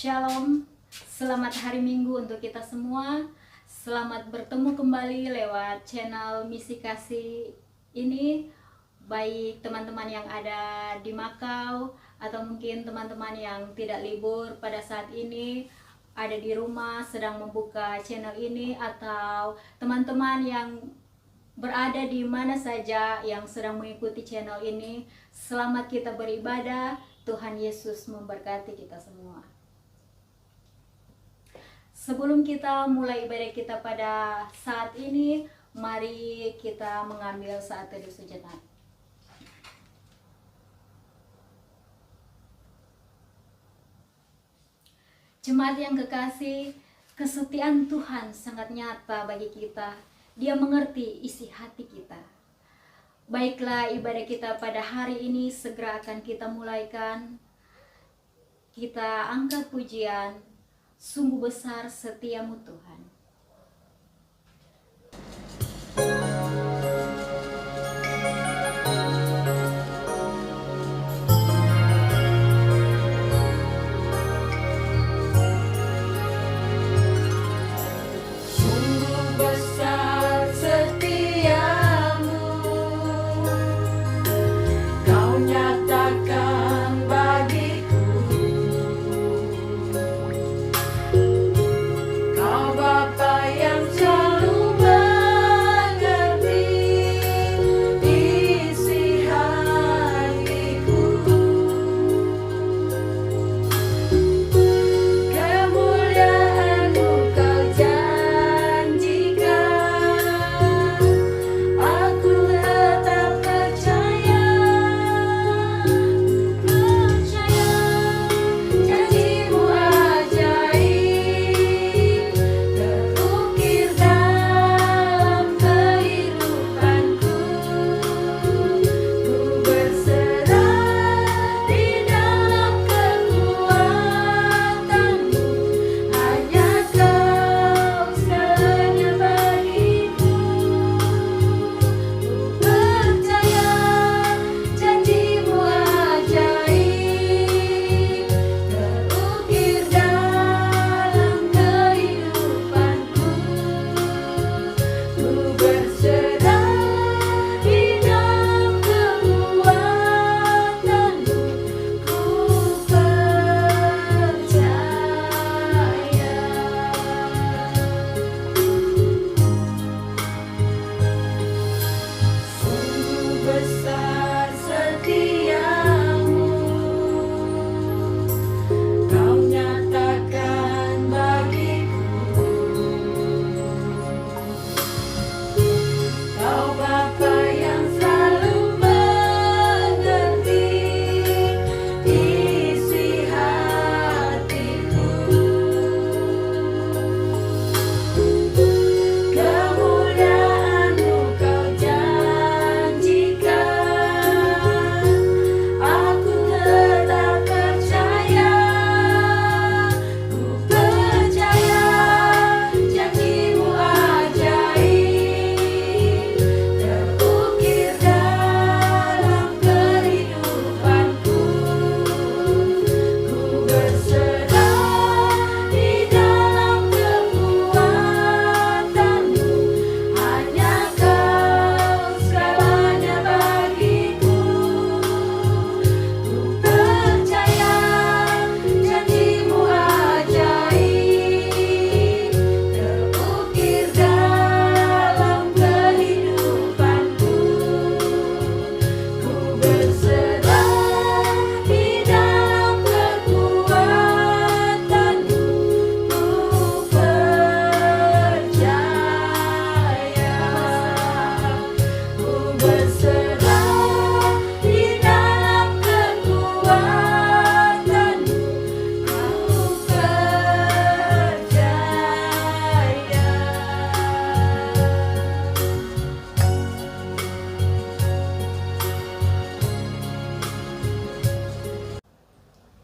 Shalom, selamat hari Minggu untuk kita semua. Selamat bertemu kembali lewat channel Misi Kasih ini. Baik teman-teman yang ada di Makau atau mungkin teman-teman yang tidak libur pada saat ini, ada di rumah sedang membuka channel ini, atau teman-teman yang berada di mana saja yang sedang mengikuti channel ini. Selamat kita beribadah. Tuhan Yesus memberkati kita semua. Sebelum kita mulai ibadah kita pada saat ini, mari kita mengambil saat teduh sejenak. Jemaat yang kekasih, kesetiaan Tuhan sangat nyata bagi kita. Dia mengerti isi hati kita. Baiklah, ibadah kita pada hari ini segera akan kita mulaikan. Kita angkat pujian, sungguh besar setiamu Tuhan.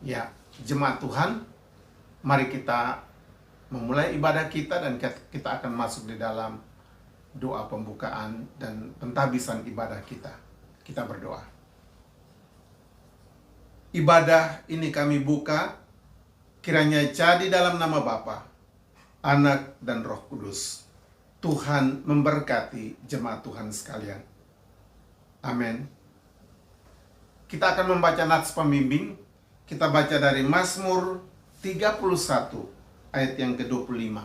Ya, jemaat Tuhan, mari kita memulai ibadah kita dan kita akan masuk di dalam doa pembukaan dan pentabisan ibadah kita. Kita berdoa. Ibadah ini kami buka, kiranya jadi dalam nama Bapa, Anak, dan Roh Kudus. Tuhan memberkati jemaat Tuhan sekalian. Amin. Kita akan membaca nats pembimbing. Kita baca dari Mazmur 31 ayat yang ke-25.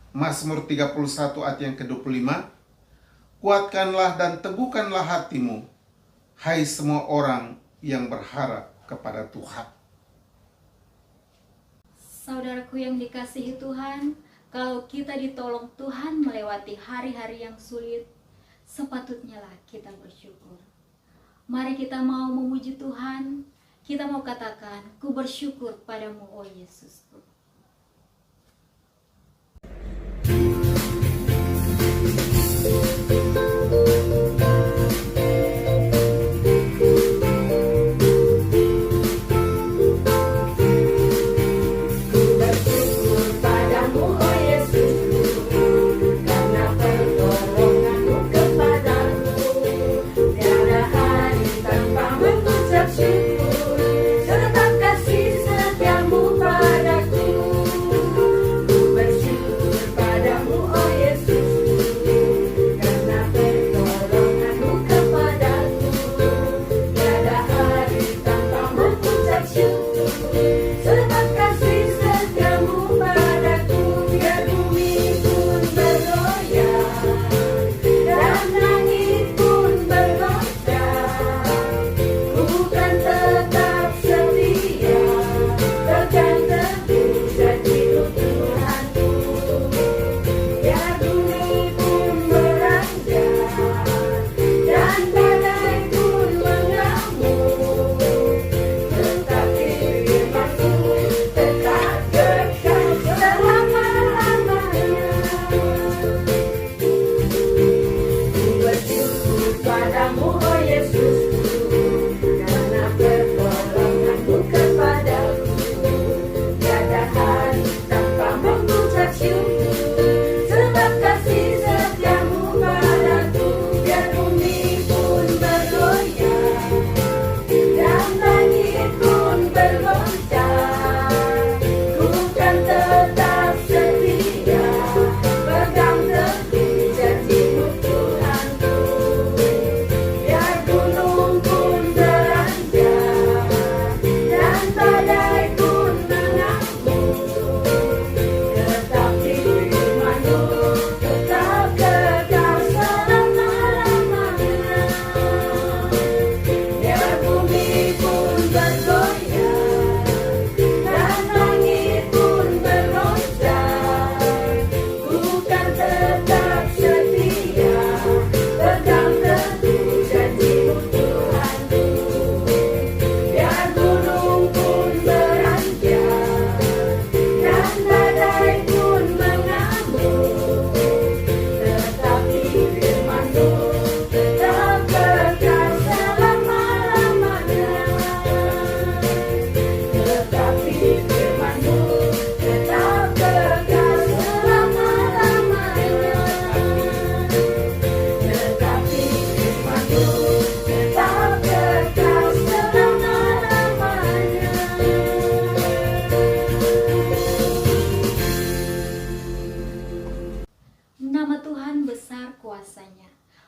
Mazmur 31 ayat yang ke-25. Kuatkanlah dan teguhkanlah hatimu, hai semua orang yang berharap kepada Tuhan. Saudaraku yang dikasihi Tuhan, kalau kita ditolong Tuhan melewati hari-hari yang sulit, sepatutnya lah kita bersyukur. Mari kita mau memuji Tuhan, kita mau katakan, ku bersyukur padamu, oh Yesusku.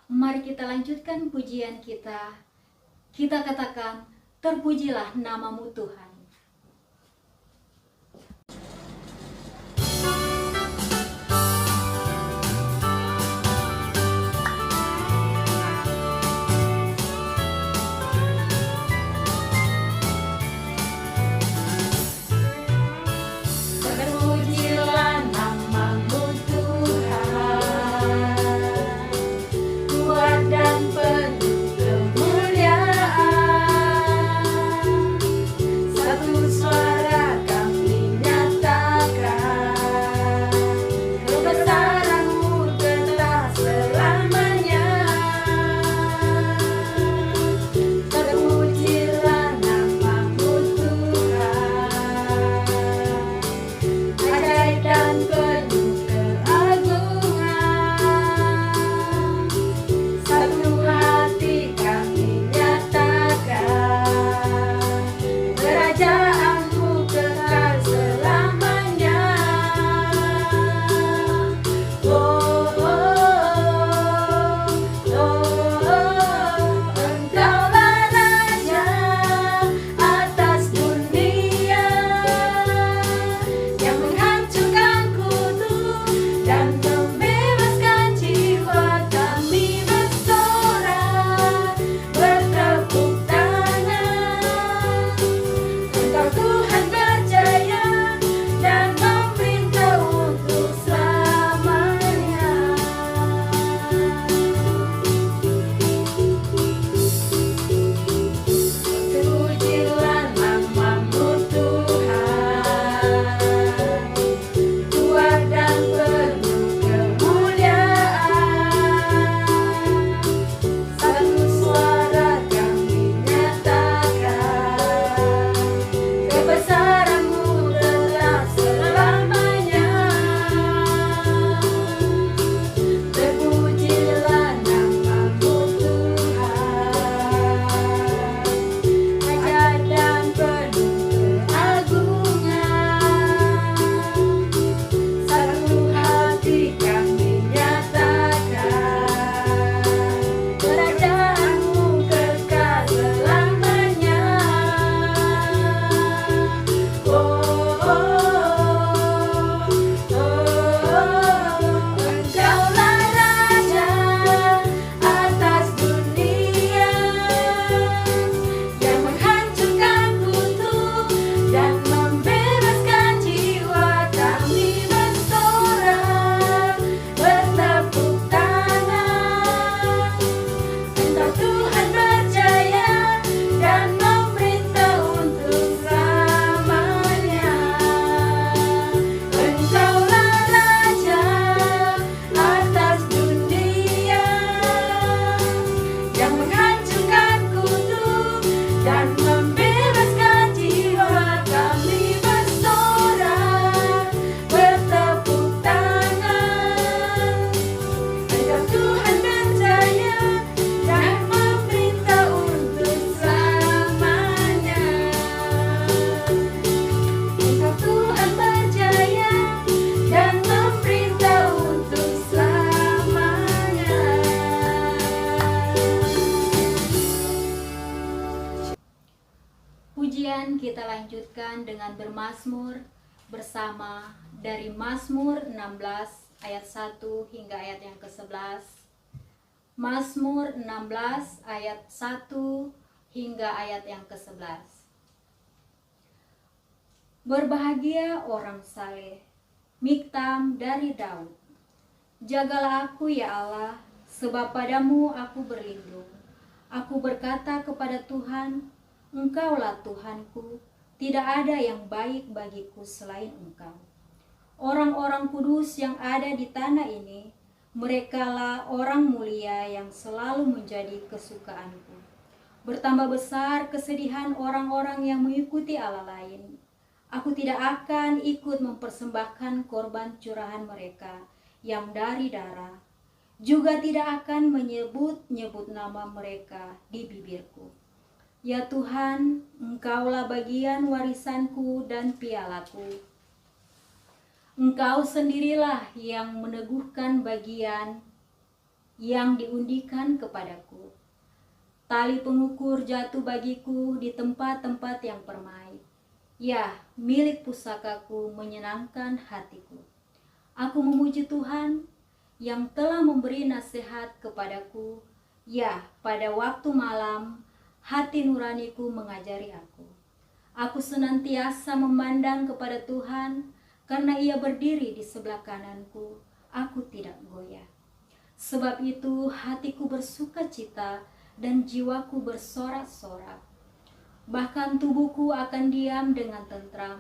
Mari kita lanjutkan pujian kita. Kita katakan, terpujilah namamu Tuhan. Satu suara kami nyatakan. lanjutkan dengan bermazmur bersama dari Mazmur 16 ayat 1 hingga ayat yang ke-11. Mazmur 16 ayat 1 hingga ayat yang ke-11. Berbahagia orang saleh, Miktam dari Daud. Jagalah aku ya Allah, sebab padamu aku berlindung. Aku berkata kepada Tuhan, Engkaulah Tuhanku, tidak ada yang baik bagiku selain Engkau. Orang-orang kudus yang ada di tanah ini, merekalah orang mulia yang selalu menjadi kesukaanku. Bertambah besar kesedihan orang-orang yang mengikuti Allah lain. Aku tidak akan ikut mempersembahkan korban curahan mereka yang dari darah, juga tidak akan menyebut-nyebut nama mereka di bibirku. Ya Tuhan, Engkaulah bagian warisanku dan pialaku. Engkau sendirilah yang meneguhkan bagian yang diundikan kepadaku. Tali pengukur jatuh bagiku di tempat-tempat yang permai. Ya, milik pusakaku menyenangkan hatiku. Aku memuji Tuhan yang telah memberi nasihat kepadaku. Ya, pada waktu malam, hati nuraniku mengajari aku. Aku senantiasa memandang kepada Tuhan, karena Ia berdiri di sebelah kananku, aku tidak goyah. Sebab itu hatiku bersuka cita dan jiwaku bersorak-sorak. Bahkan tubuhku akan diam dengan tentram,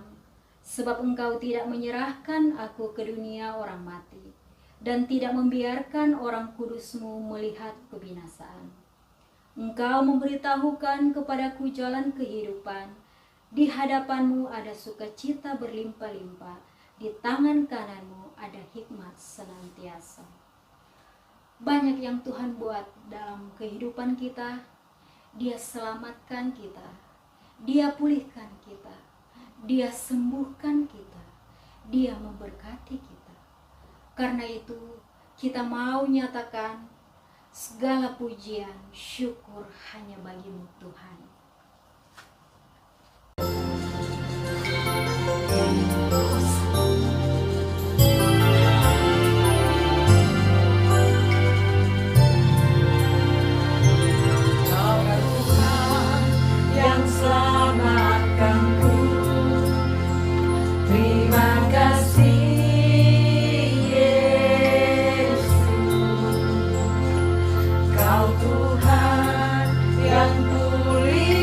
sebab Engkau tidak menyerahkan aku ke dunia orang mati, dan tidak membiarkan orang kudus-Mu melihat kebinasaan. Engkau memberitahukan kepadaku jalan kehidupan, di hadapan-Mu ada sukacita berlimpah-limpah, di tangan kanan-Mu ada hikmat senantiasa. Banyak yang Tuhan buat dalam kehidupan kita. Dia selamatkan kita, Dia pulihkan kita, Dia sembuhkan kita, Dia memberkati kita. Karena itu kita mau nyatakan segala pujian, syukur hanya bagi-Mu Tuhan. Tuhan yang pulih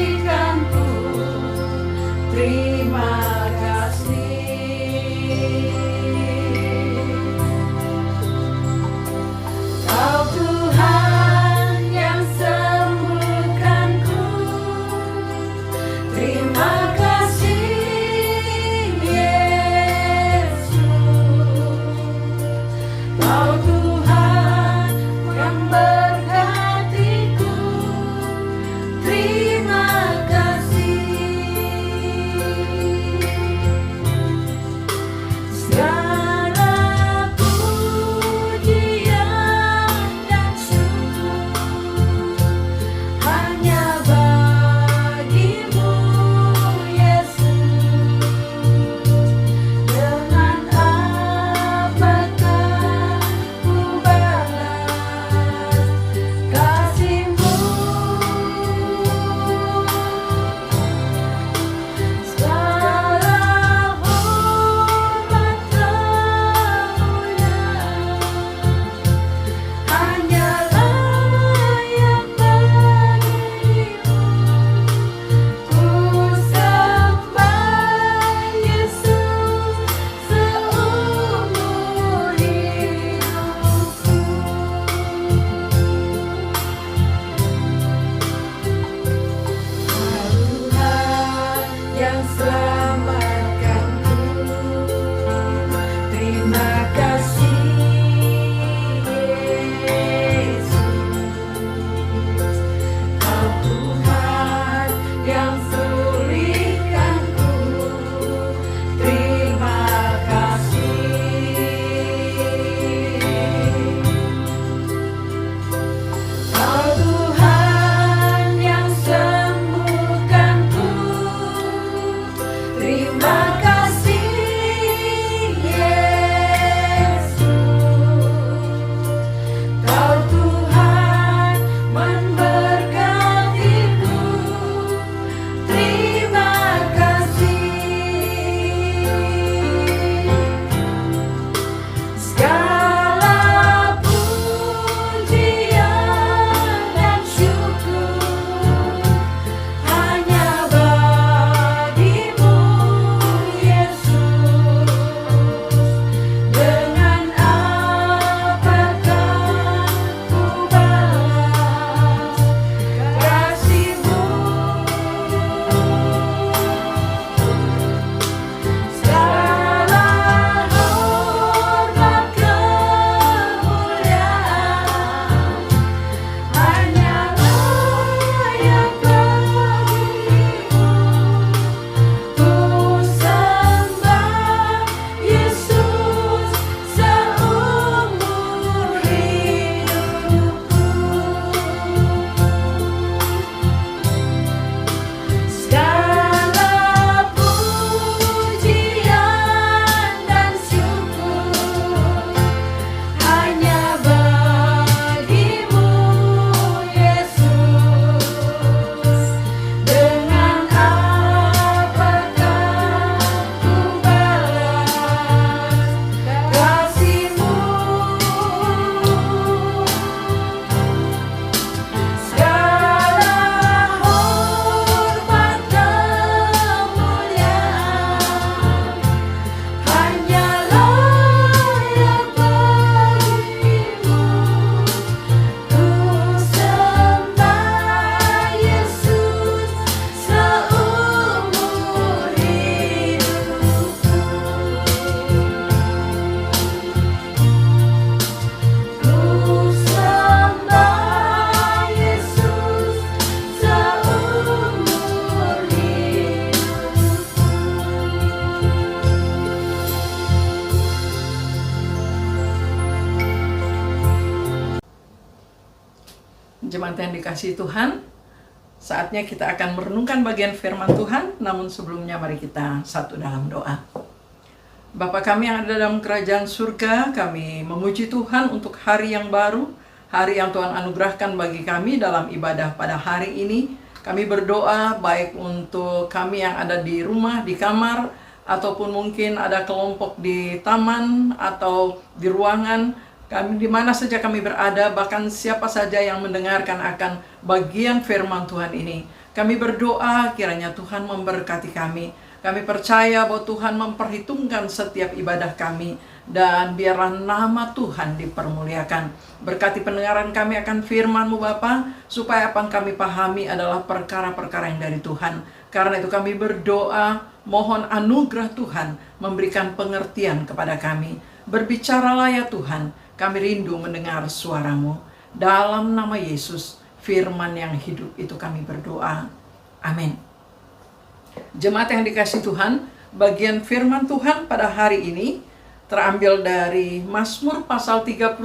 Jemaat yang dikasihi Tuhan, saatnya kita akan merenungkan bagian firman Tuhan. Namun sebelumnya mari kita satu dalam doa. Bapa kami yang ada dalam kerajaan surga, kami memuji Tuhan untuk hari yang baru, hari yang Tuhan anugerahkan bagi kami dalam ibadah pada hari ini. Kami berdoa baik untuk kami yang ada di rumah, di kamar, ataupun mungkin ada kelompok di taman atau di ruangan. Kami di mana saja kami berada, bahkan siapa saja yang mendengarkan akan bagian firman Tuhan ini. Kami berdoa kiranya Tuhan memberkati kami. Kami percaya bahwa Tuhan memperhitungkan setiap ibadah kami. Dan biarlah nama Tuhan dipermuliakan. Berkati pendengaran kami akan firman-Mu Bapa, supaya apa yang kami pahami adalah perkara-perkara yang dari Tuhan. Karena itu kami berdoa, mohon anugerah Tuhan memberikan pengertian kepada kami. Berbicaralah ya Tuhan, kami rindu mendengar suara-Mu. Dalam nama Yesus, firman yang hidup itu kami berdoa. Amin. Jemaat yang dikasihi Tuhan, bagian firman Tuhan pada hari ini terambil dari Mazmur pasal 31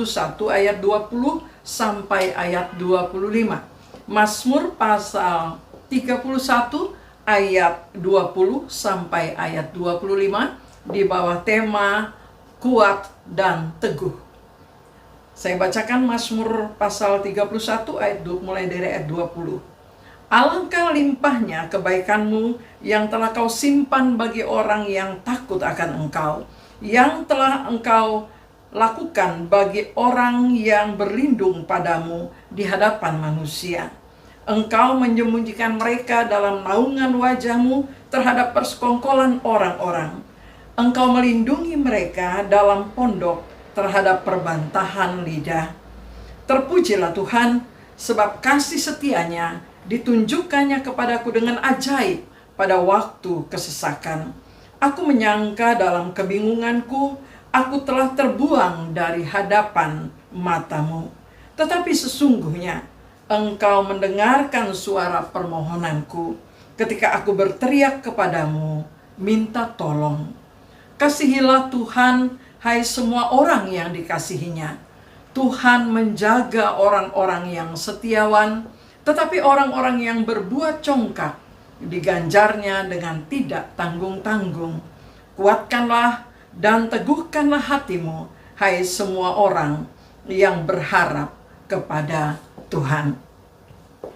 ayat 20 sampai ayat 25. Mazmur pasal 31 ayat 20 sampai ayat 25 di bawah tema kuat dan teguh. Saya bacakan Mazmur pasal 31 ayat mulai dari ayat 20. Alangkah limpahnya kebaikan-Mu yang telah Kau simpan bagi orang yang takut akan Engkau, yang telah Engkau lakukan bagi orang yang berlindung padamu di hadapan manusia. Engkau menyembunyikan mereka dalam naungan wajah-Mu terhadap persekongkolan orang-orang. Engkau melindungi mereka dalam pondok terhadap perbantahan lidah. Terpujilah Tuhan, sebab kasih setianya ditunjukkannya kepadaku dengan ajaib pada waktu kesesakan. Aku menyangka dalam kebingunganku, aku telah terbuang dari hadapan mata-Mu. Tetapi sesungguhnya Engkau mendengarkan suara permohonanku ketika aku berteriak kepadamu, minta tolong. Kasihilah Tuhan, hai semua orang yang dikasihinya. Tuhan menjaga orang-orang yang setiawan, tetapi orang-orang yang berbuat congkak diganjarnya dengan tidak tanggung-tanggung. Kuatkanlah dan teguhkanlah hatimu, hai semua orang yang berharap kepada Tuhan.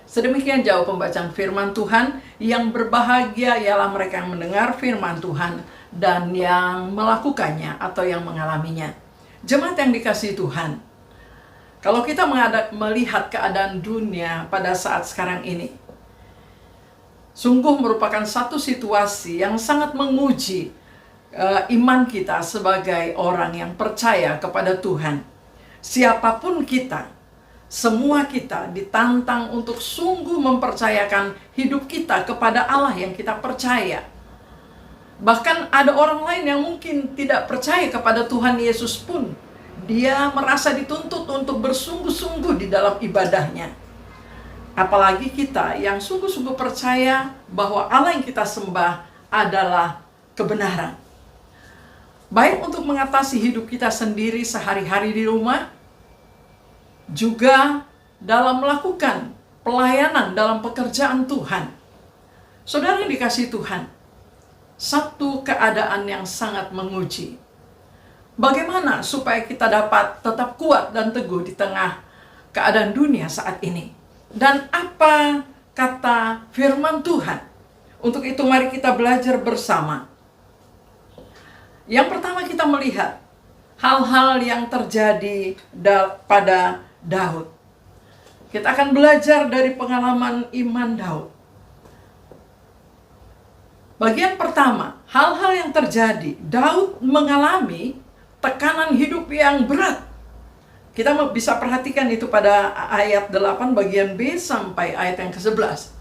Sedemikian jauh pembacaan firman Tuhan. Yang berbahagia ialah mereka yang mendengar firman Tuhan dan yang melakukannya atau yang mengalaminya. Jemaat yang dikasihi Tuhan, kalau kita melihat keadaan dunia pada saat sekarang ini, sungguh merupakan satu situasi yang sangat menguji iman kita sebagai orang yang percaya kepada Tuhan. Siapapun kita, semua kita ditantang untuk sungguh mempercayakan hidup kita kepada Allah yang kita percaya. Bahkan ada orang lain yang mungkin tidak percaya kepada Tuhan Yesus pun, dia merasa dituntut untuk bersungguh-sungguh di dalam ibadahnya. Apalagi kita yang sungguh-sungguh percaya bahwa Allah yang kita sembah adalah kebenaran. Baik untuk mengatasi hidup kita sendiri sehari-hari di rumah, juga dalam melakukan pelayanan dalam pekerjaan Tuhan. Saudara yang dikasihi Tuhan, satu keadaan yang sangat menguji. Bagaimana supaya kita dapat tetap kuat dan teguh di tengah keadaan dunia saat ini? Dan apa kata firman Tuhan? Untuk itu mari kita belajar bersama. Yang pertama kita melihat hal-hal yang terjadi pada Daud. Kita akan belajar dari pengalaman iman Daud. Bagian pertama, hal-hal yang terjadi. Daud mengalami tekanan hidup yang berat. Kita bisa perhatikan itu pada ayat 8 bagian B sampai ayat yang ke-11.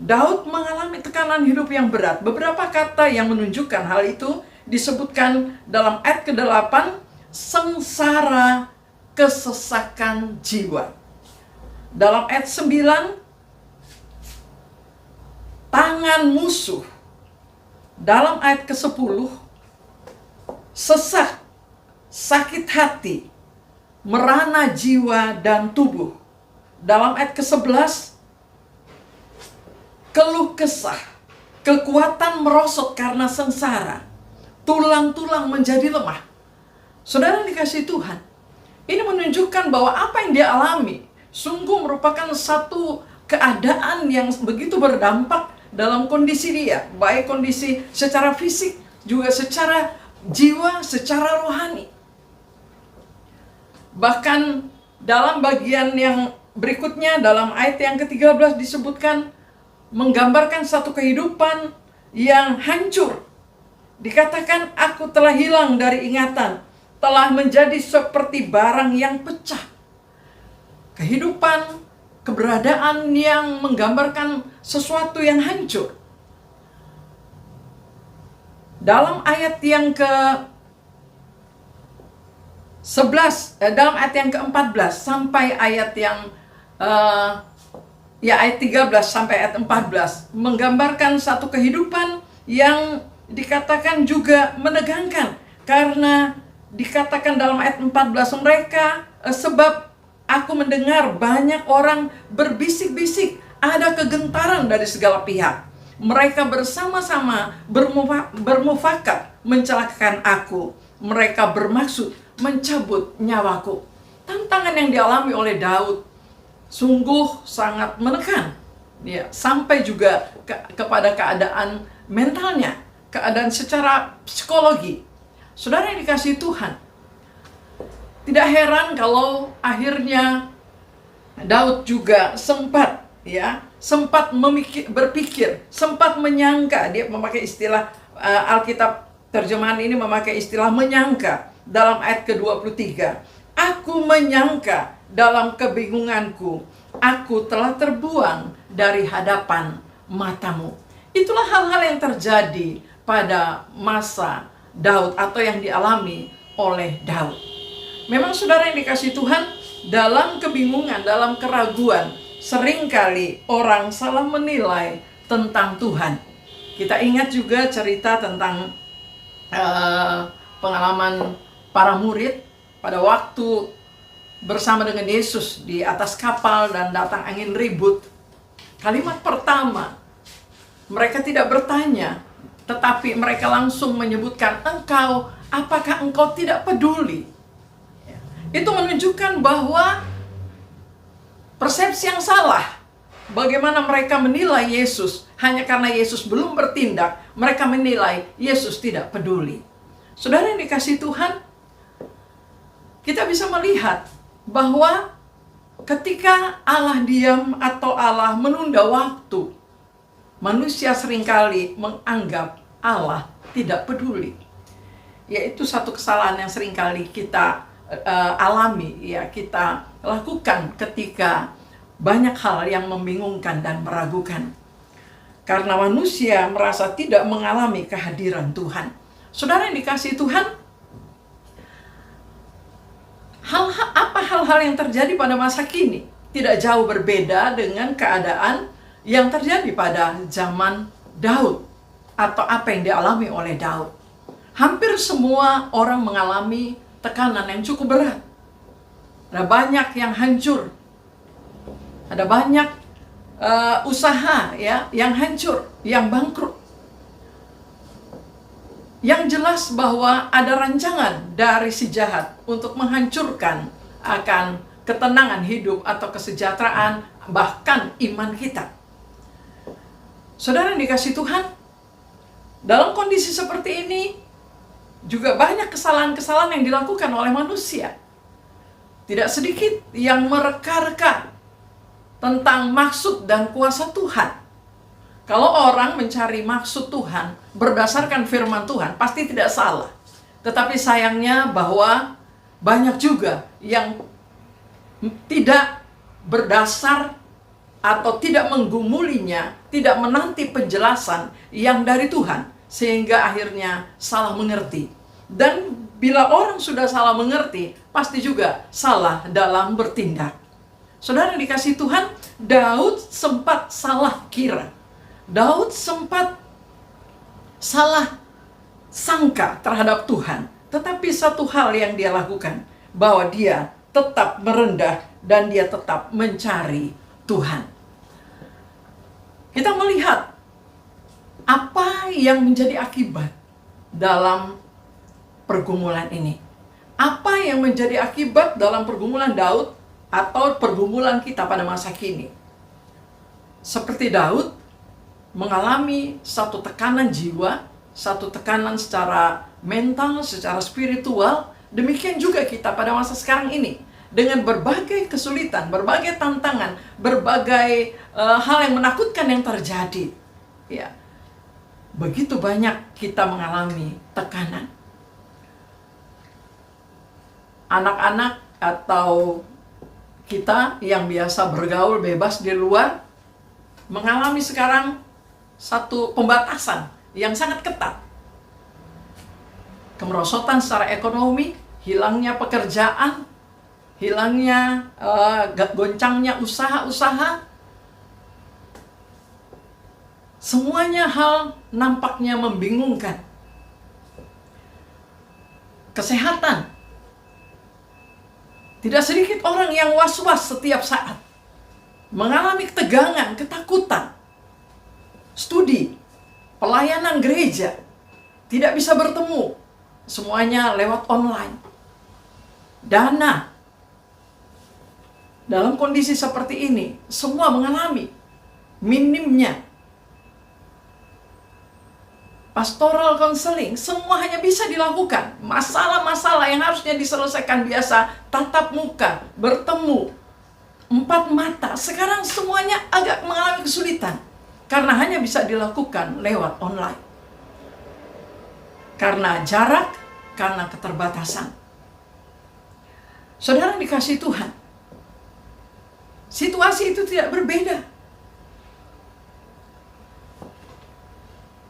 Daud mengalami tekanan hidup yang berat. Beberapa kata yang menunjukkan hal itu disebutkan dalam ayat ke-8, sengsara, kesesakan jiwa. Dalam ayat 9, tangan musuh. Dalam ayat ke-10, sesak, sakit hati, merana jiwa dan tubuh. dalam ayat ke-11, keluh kesah, kekuatan merosot karena sengsara, tulang-tulang menjadi lemah. Saudara dikasihi Tuhan, ini menunjukkan bahwa apa yang dia alami sungguh merupakan satu keadaan yang begitu berdampak dalam kondisi dia, baik kondisi secara fisik, juga secara jiwa, secara rohani. Bahkan dalam bagian yang berikutnya, dalam ayat yang ke-13 disebutkan, menggambarkan satu kehidupan yang hancur. Dikatakan, aku telah hilang dari ingatan, telah menjadi seperti barang yang pecah. Kehidupan, keberadaan yang menggambarkan sesuatu yang hancur. Dalam ayat yang dalam ayat yang ke-14 sampai ayat yang ayat 13 sampai ayat 14 menggambarkan satu kehidupan yang dikatakan juga menegangkan, karena dikatakan dalam ayat 14 mereka, sebab aku mendengar banyak orang berbisik-bisik, ada kegentaran dari segala pihak. Mereka bersama-sama bermufakat mencelakakan aku. Mereka bermaksud mencabut nyawaku. Tantangan yang dialami oleh Daud sungguh sangat menekan, ya, sampai juga kepada keadaan mentalnya, keadaan secara psikologi. Saudara yang dikasihi Tuhan, tidak heran kalau akhirnya Daud juga sempat berpikir, sempat menyangka. Dia memakai istilah, Alkitab terjemahan ini memakai istilah menyangka dalam ayat ke-23. Aku menyangka dalam kebingunganku, aku telah terbuang dari hadapan matamu. Itulah hal-hal yang terjadi pada masa Daud atau yang dialami oleh Daud. Memang saudara yang dikasihi Tuhan, dalam kebingungan, dalam keraguan, seringkali orang salah menilai tentang Tuhan. Kita ingat juga cerita tentang pengalaman para murid pada waktu bersama dengan Yesus di atas kapal dan datang angin ribut. Kalimat pertama, mereka tidak bertanya, tetapi mereka langsung menyebutkan, apakah engkau tidak peduli? Itu menunjukkan bahwa persepsi yang salah. Bagaimana mereka menilai Yesus, hanya karena Yesus belum bertindak, mereka menilai Yesus tidak peduli. Saudara yang dikasihi Tuhan, kita bisa melihat bahwa ketika Allah diam atau Allah menunda waktu, manusia seringkali menganggap Allah tidak peduli. Yaitu satu kesalahan yang seringkali kita alami, ya, kita lakukan ketika banyak hal yang membingungkan dan meragukan. Karena manusia merasa tidak mengalami kehadiran Tuhan. Saudara yang dikasihi Tuhan, apa hal-hal yang terjadi pada masa kini tidak jauh berbeda dengan keadaan yang terjadi pada zaman Daud atau apa yang dialami oleh Daud. Hampir semua orang mengalami tekanan yang cukup berat. Ada banyak yang hancur. Ada banyak usaha, ya, yang hancur, yang bangkrut. Yang jelas bahwa ada rancangan dari si jahat untuk menghancurkan akan ketenangan hidup atau kesejahteraan, bahkan iman kita. Saudara yang dikasihi Tuhan, dalam kondisi seperti ini juga banyak kesalahan-kesalahan yang dilakukan oleh manusia. Tidak sedikit yang mereka-reka tentang maksud dan kuasa Tuhan. Kalau orang mencari maksud Tuhan berdasarkan firman Tuhan, pasti tidak salah. Tetapi sayangnya bahwa banyak juga yang tidak berdasar atau tidak menggumulinya, tidak menanti penjelasan yang dari Tuhan, sehingga akhirnya salah mengerti. Dan bila orang sudah salah mengerti, pasti juga salah dalam bertindak. Saudara dikasihi Tuhan, Daud sempat salah kira. Daud sempat salah sangka terhadap Tuhan. Tetapi satu hal yang dia lakukan, bahwa dia tetap merendah dan dia tetap mencari Tuhan. Kita melihat apa yang menjadi akibat dalam pergumulan ini. Apa yang menjadi akibat dalam pergumulan Daud atau pergumulan kita pada masa kini. Seperti Daud mengalami satu tekanan jiwa, satu tekanan secara mental, secara spiritual. Demikian juga kita pada masa sekarang ini. Dengan berbagai kesulitan, berbagai tantangan, berbagai hal yang menakutkan yang terjadi. Ya, begitu banyak kita mengalami tekanan. Anak-anak atau kita yang biasa bergaul bebas di luar mengalami sekarang satu pembatasan yang sangat ketat. Kemerosotan secara ekonomi, hilangnya pekerjaan, hilangnya goncangnya usaha-usaha. Semuanya hal nampaknya membingungkan. Kesehatan. Tidak sedikit orang yang was-was setiap saat. Mengalami ketegangan, ketakutan. Studi, pelayanan gereja. Tidak bisa bertemu. Semuanya lewat online. Dana. Dalam kondisi seperti ini, semua mengalami minimnya pastoral counseling, semua hanya bisa dilakukan. Masalah-masalah yang harusnya diselesaikan biasa, tatap muka, bertemu, 4 mata, sekarang semuanya agak mengalami kesulitan. Karena hanya bisa dilakukan lewat online. Karena jarak, karena keterbatasan. Saudara dikasih Tuhan, situasi itu tidak berbeda.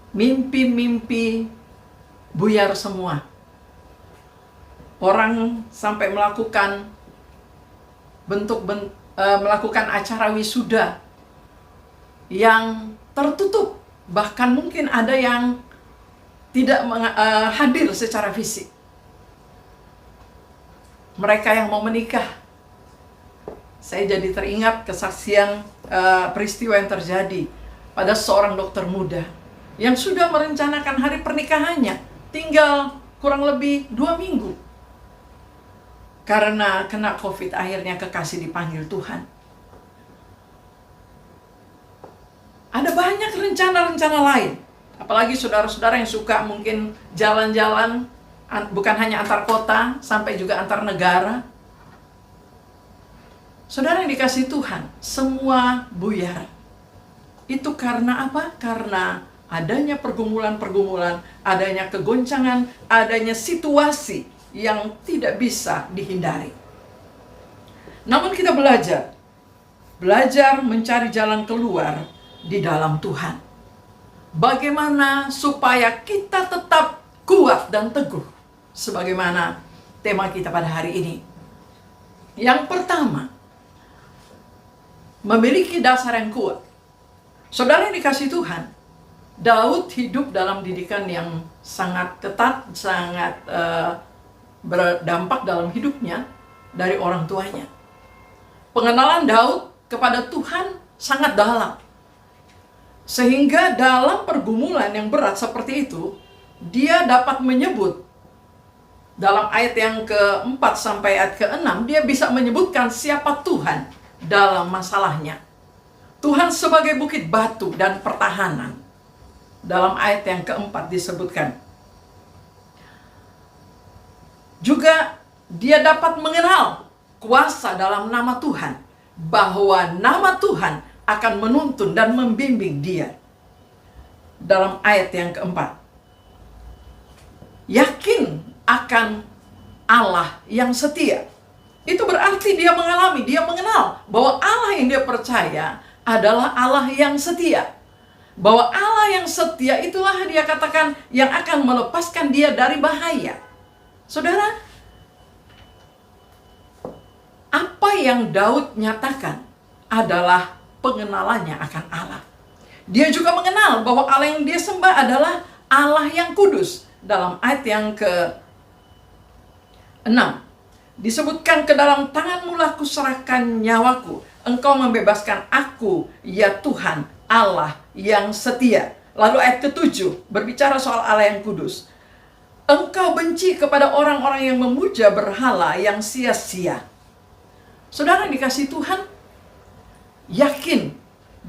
Mimpi-mimpi buyar semua. Orang sampai melakukan melakukan acara wisuda yang tertutup. Bahkan mungkin ada yang tidak hadir secara fisik. Mereka yang mau menikah. Saya jadi teringat kesaksian peristiwa yang terjadi pada seorang dokter muda yang sudah merencanakan hari pernikahannya, tinggal kurang lebih 2 minggu. Karena kena COVID, akhirnya kekasih dipanggil Tuhan. Ada banyak rencana-rencana lain. Apalagi saudara-saudara yang suka mungkin jalan-jalan, bukan hanya antar kota, sampai juga antar negara. Saudara yang dikasih Tuhan, semua buyar. Itu karena apa? Karena adanya pergumulan-pergumulan, adanya kegoncangan, adanya situasi yang tidak bisa dihindari. Namun kita belajar mencari jalan keluar di dalam Tuhan. Bagaimana supaya kita tetap kuat dan teguh, sebagaimana tema kita pada hari ini. Yang pertama, memiliki dasar yang kuat. Saudara yang dikasih Tuhan, Daud hidup dalam didikan yang sangat ketat, sangat berdampak dalam hidupnya dari orang tuanya. Pengenalan Daud kepada Tuhan sangat dalam. Sehingga dalam pergumulan yang berat seperti itu, dia dapat menyebut, dalam ayat yang ke-4 sampai ayat ke-6, dia bisa menyebutkan siapa Tuhan dalam masalahnya. Tuhan sebagai bukit batu dan pertahanan. Dalam ayat yang ke-4 disebutkan. Juga dia dapat mengenal kuasa dalam nama Tuhan. Bahwa nama Tuhan akan menuntun dan membimbing dia. Dalam ayat yang ke-4. Yakin akan Allah yang setia. Itu berarti dia mengenal bahwa Allah yang dia percaya adalah Allah yang setia. Bahwa Allah yang setia itulah dia katakan yang akan melepaskan dia dari bahaya. Saudara, apa yang Daud nyatakan adalah pengenalannya akan Allah. Dia juga mengenal bahwa Allah yang dia sembah adalah Allah yang kudus. Dalam ayat yang ke-6. disebutkan, ke dalam tanganmu lah kuserahkan nyawaku. Engkau membebaskan aku, ya Tuhan Allah yang setia. Lalu ayat ke-7 berbicara soal Allah yang kudus. Engkau benci kepada orang-orang yang memuja berhala yang sia-sia. Saudara yang dikasihi Tuhan, yakin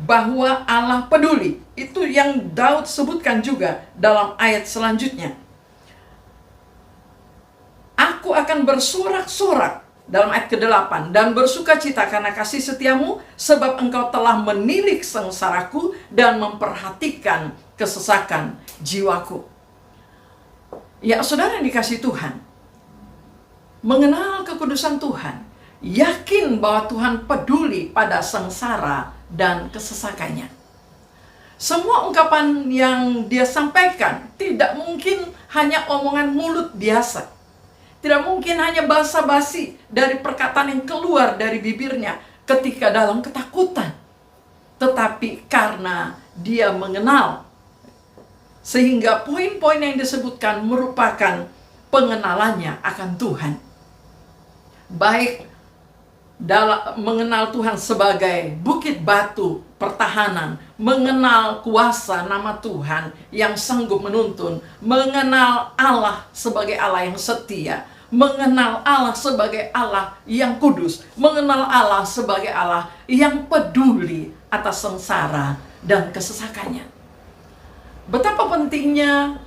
bahwa Allah peduli. Itu yang Daud sebutkan juga dalam ayat selanjutnya. Aku akan bersorak-sorak dalam ayat ke-8, dan bersuka cita karena kasih setiamu, sebab engkau telah menilik sengsaraku dan memperhatikan kesesakan jiwaku. Ya, saudara yang dikasihi Tuhan, mengenal kekudusan Tuhan, yakin bahwa Tuhan peduli pada sengsara dan kesesakannya. Semua ungkapan yang dia sampaikan tidak mungkin hanya omongan mulut biasa. Tidak mungkin hanya basa-basi dari perkataan yang keluar dari bibirnya ketika dalam ketakutan. Tetapi karena dia mengenal, sehingga poin-poin yang disebutkan merupakan pengenalannya akan Tuhan. Baik dalam mengenal Tuhan sebagai bukit batu pertahanan, mengenal kuasa nama Tuhan yang sanggup menuntun, mengenal Allah sebagai Allah yang setia, mengenal Allah sebagai Allah yang kudus, mengenal Allah sebagai Allah yang peduli atas sengsara dan kesesakannya. Betapa pentingnya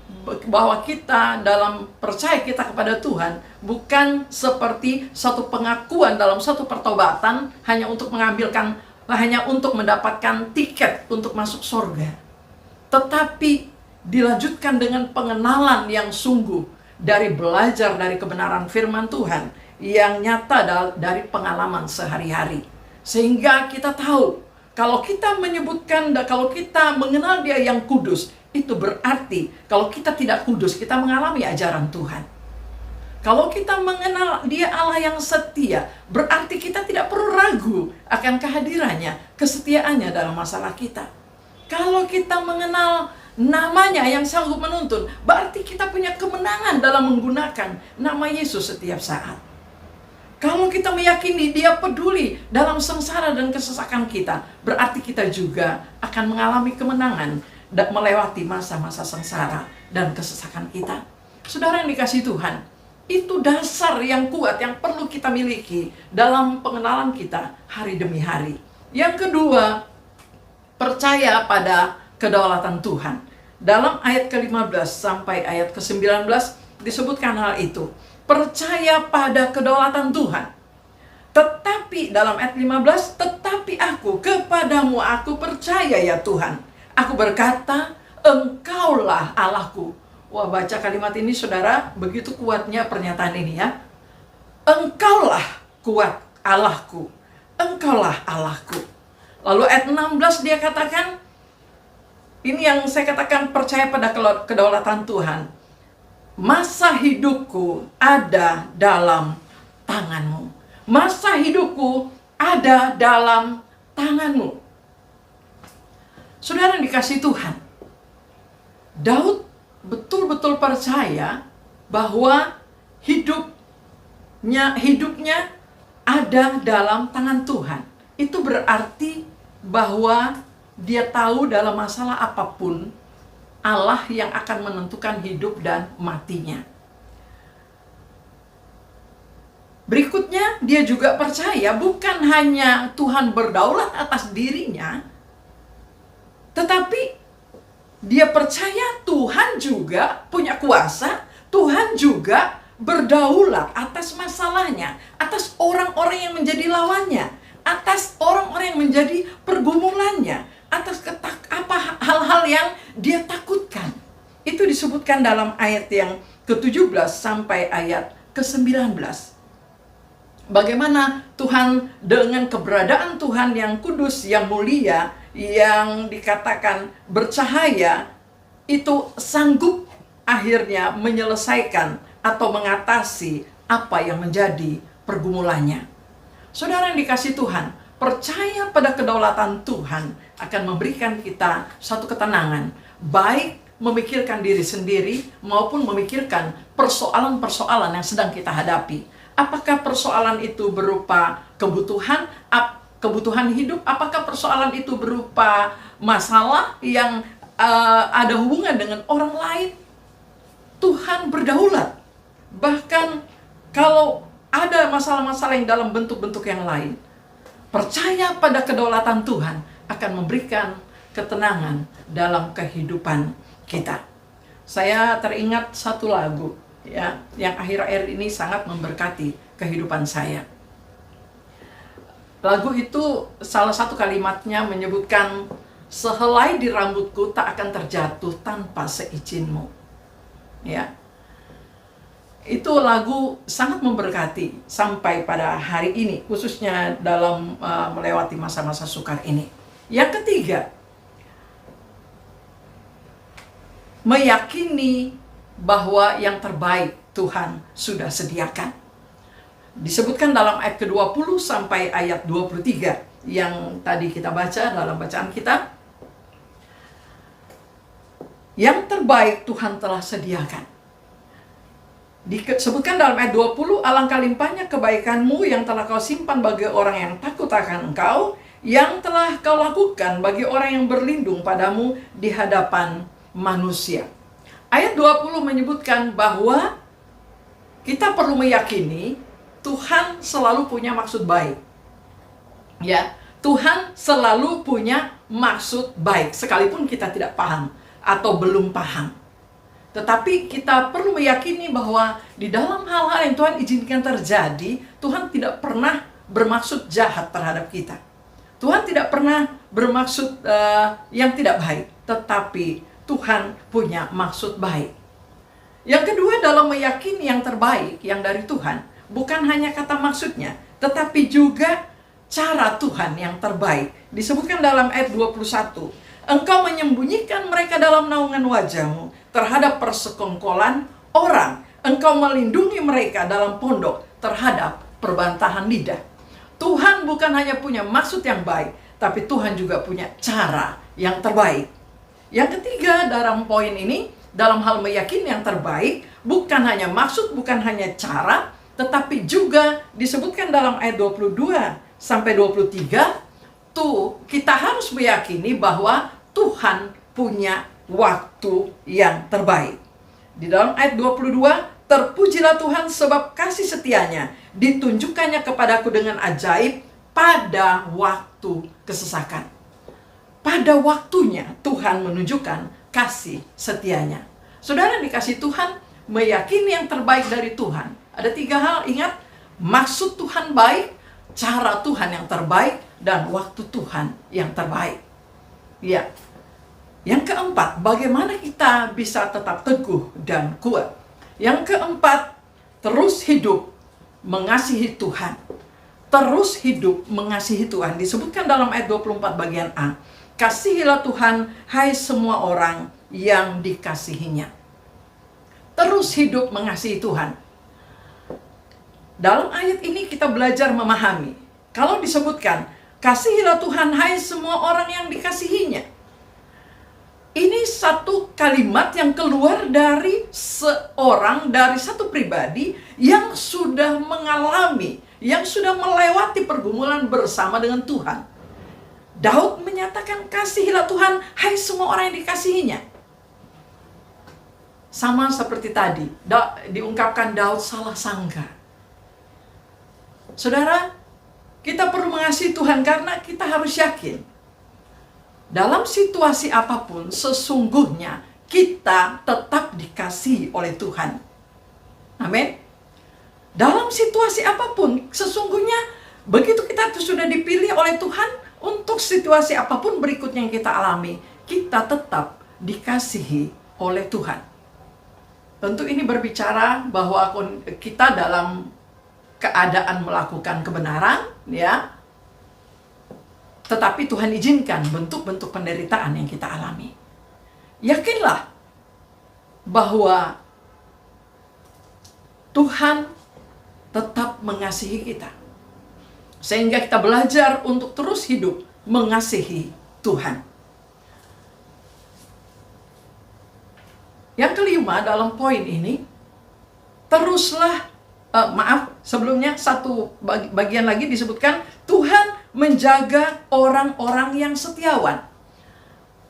bahwa kita dalam percaya kita kepada Tuhan bukan seperti satu pengakuan dalam satu pertobatan hanya untuk mendapatkan tiket untuk masuk surga, tetapi dilanjutkan dengan pengenalan yang sungguh dari belajar dari kebenaran firman Tuhan yang nyata dari pengalaman sehari-hari, sehingga kita tahu kalau kita menyebutkan, kalau kita mengenal Dia yang kudus, itu berarti kalau kita tidak kudus, kita mengalami ajaran Tuhan. Kalau kita mengenal Dia Allah yang setia, berarti kita tidak perlu ragu akan kehadirannya, kesetiaannya dalam masalah kita. Kalau kita mengenal namanya yang sanggup menuntun, berarti kita punya kemenangan dalam menggunakan nama Yesus setiap saat. Kalau kita meyakini Dia peduli dalam sengsara dan kesesakan kita, berarti kita juga akan mengalami kemenangan dan melewati masa-masa sengsara dan kesesakan kita. Saudara yang dikasihi Tuhan, itu dasar yang kuat yang perlu kita miliki dalam pengenalan kita hari demi hari. Yang kedua, percaya pada kedaulatan Tuhan. Dalam ayat ke-15 sampai ayat ke-19 disebutkan hal itu. Percaya pada kedaulatan Tuhan. Tetapi dalam ayat 15, tetapi kepadamu aku percaya ya Tuhan. Aku berkata, Engkaulah Allahku. Wah, baca kalimat ini saudara, begitu kuatnya pernyataan ini ya. Engkaulah kuat Allahku. Engkaulah Allahku. Lalu ayat 16 dia katakan, ini yang saya katakan percaya pada kedaulatan Tuhan. Masa hidupku ada dalam tanganmu. Masa hidupku ada dalam tanganmu. Saudara yang dikasihi Tuhan, Daud betul-betul percaya bahwa hidupnya ada dalam tangan Tuhan. Itu berarti bahwa dia tahu dalam masalah apapun, Allah yang akan menentukan hidup dan matinya. Berikutnya, dia juga percaya bukan hanya Tuhan berdaulat atas dirinya, tetapi dia percaya Tuhan juga punya kuasa, Tuhan juga berdaulat atas masalahnya, atas orang-orang yang menjadi lawannya, atas orang-orang yang menjadi pergumulannya, atas hal-hal yang dia takutkan. Itu disebutkan dalam ayat yang ke-17 sampai ayat ke-19. Bagaimana Tuhan dengan keberadaan Tuhan yang kudus, yang mulia, yang dikatakan bercahaya, itu sanggup akhirnya menyelesaikan atau mengatasi apa yang menjadi pergumulannya. Saudara yang dikasihi Tuhan, percaya pada kedaulatan Tuhan akan memberikan kita satu ketenangan, baik memikirkan diri sendiri maupun memikirkan persoalan-persoalan yang sedang kita hadapi. Apakah persoalan itu berupa kebutuhan hidup? Apakah persoalan itu berupa masalah yang ada hubungan dengan orang lain? Tuhan berdaulat. Bahkan kalau ada masalah-masalah yang dalam bentuk-bentuk yang lain, percaya pada kedaulatan Tuhan akan memberikan ketenangan dalam kehidupan kita. Saya teringat satu lagu ya, yang akhir-akhir ini sangat memberkati kehidupan saya. Lagu itu salah satu kalimatnya menyebutkan, sehelai di rambutku tak akan terjatuh tanpa seizinmu. Ya. Itu lagu sangat memberkati sampai pada hari ini, khususnya dalam melewati masa-masa sukar ini. Yang ketiga, meyakini bahwa yang terbaik Tuhan sudah sediakan. Disebutkan dalam ayat ke-20 sampai ayat 23 yang tadi kita baca dalam bacaan kita. Yang terbaik Tuhan telah sediakan. Disebutkan dalam ayat 20, alangkah limpahnya kebaikanmu yang telah kau simpan bagi orang yang takut akan engkau, yang telah kau lakukan bagi orang yang berlindung padamu di hadapan manusia. Ayat 20 menyebutkan bahwa kita perlu meyakini Tuhan selalu punya maksud baik. Ya, Tuhan selalu punya maksud baik, sekalipun kita tidak paham atau belum paham. Tetapi kita perlu meyakini bahwa di dalam hal-hal yang Tuhan izinkan terjadi, Tuhan tidak pernah bermaksud jahat terhadap kita. Tuhan tidak pernah bermaksud yang tidak baik, tetapi Tuhan punya maksud baik. Yang kedua, dalam meyakini yang terbaik yang dari Tuhan, bukan hanya kata maksudnya, tetapi juga cara Tuhan yang terbaik. Disebutkan dalam ayat 21, engkau menyembunyikan mereka dalam naungan wajahmu terhadap persekongkolan orang. Engkau melindungi mereka dalam pondok terhadap perbantahan lidah. Tuhan bukan hanya punya maksud yang baik, tapi Tuhan juga punya cara yang terbaik. Yang ketiga dalam poin ini, dalam hal meyakini yang terbaik, bukan hanya maksud, bukan hanya cara, tetapi juga disebutkan dalam ayat 22 sampai 23, kita harus meyakini bahwa Tuhan punya waktu yang terbaik. Di dalam ayat 22, terpujilah Tuhan sebab kasih setianya ditunjukkannya kepadaku dengan ajaib pada waktu kesesakan. Pada waktunya Tuhan menunjukkan kasih setianya. Saudara dikasih Tuhan, meyakini yang terbaik dari Tuhan. Ada 3 hal, ingat, maksud Tuhan baik, cara Tuhan yang terbaik, dan waktu Tuhan yang terbaik. Ya. Yang keempat, bagaimana kita bisa tetap teguh dan kuat. Yang keempat, terus hidup mengasihi Tuhan. Terus hidup mengasihi Tuhan. Disebutkan dalam ayat 24 bagian A. Kasihilah Tuhan, hai semua orang yang dikasihinya. Terus hidup mengasihi Tuhan. Dalam ayat ini kita belajar memahami. Kalau disebutkan, kasihilah Tuhan, hai semua orang yang dikasihinya. Ini satu kalimat yang keluar dari dari satu pribadi yang sudah mengalami, yang sudah melewati pergumulan bersama dengan Tuhan. Daud menyatakan, kasihilah Tuhan, hai semua orang yang dikasihinya. Sama seperti tadi, diungkapkan Daud salah sangka. Saudara, kita perlu mengasihi Tuhan karena kita harus yakin dalam situasi apapun, sesungguhnya kita tetap dikasihi oleh Tuhan. Amin. Dalam situasi apapun, sesungguhnya begitu kita sudah dipilih oleh Tuhan untuk situasi apapun berikutnya yang kita alami, kita tetap dikasihi oleh Tuhan. Tentu ini berbicara bahwa kita dalam keadaan melakukan kebenaran, ya. Tetapi Tuhan izinkan bentuk-bentuk penderitaan yang kita alami. Yakinlah bahwa Tuhan tetap mengasihi kita. Sehingga kita belajar untuk terus hidup mengasihi Tuhan. Yang kelima dalam poin ini, teruslah Sebelumnya satu bagian lagi disebutkan Tuhan menjaga orang-orang yang setiawan.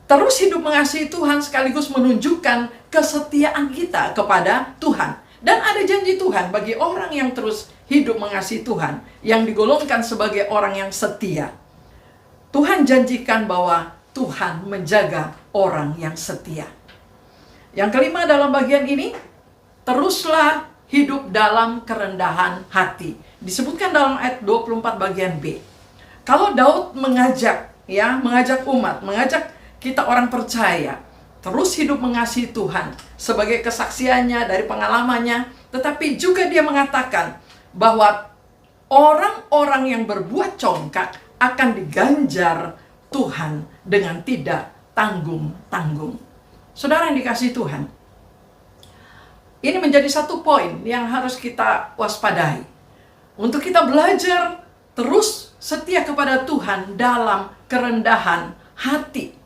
Terus hidup mengasihi Tuhan sekaligus menunjukkan kesetiaan kita kepada Tuhan. Dan ada janji Tuhan bagi orang yang terus hidup mengasihi Tuhan, yang digolongkan sebagai orang yang setia. Tuhan janjikan bahwa Tuhan menjaga orang yang setia. Yang kelima dalam bagian ini, teruslah hidup dalam kerendahan hati. Disebutkan dalam ayat 24 bagian B. Kalau Daud mengajak umat, mengajak kita orang percaya terus hidup mengasihi Tuhan sebagai kesaksiannya dari pengalamannya, tetapi juga dia mengatakan bahwa orang-orang yang berbuat congkak akan diganjar Tuhan dengan tidak tanggung-tanggung. Saudara yang dikasihi Tuhan, ini menjadi satu poin yang harus kita waspadai. Untuk kita belajar terus setia kepada Tuhan dalam kerendahan hati.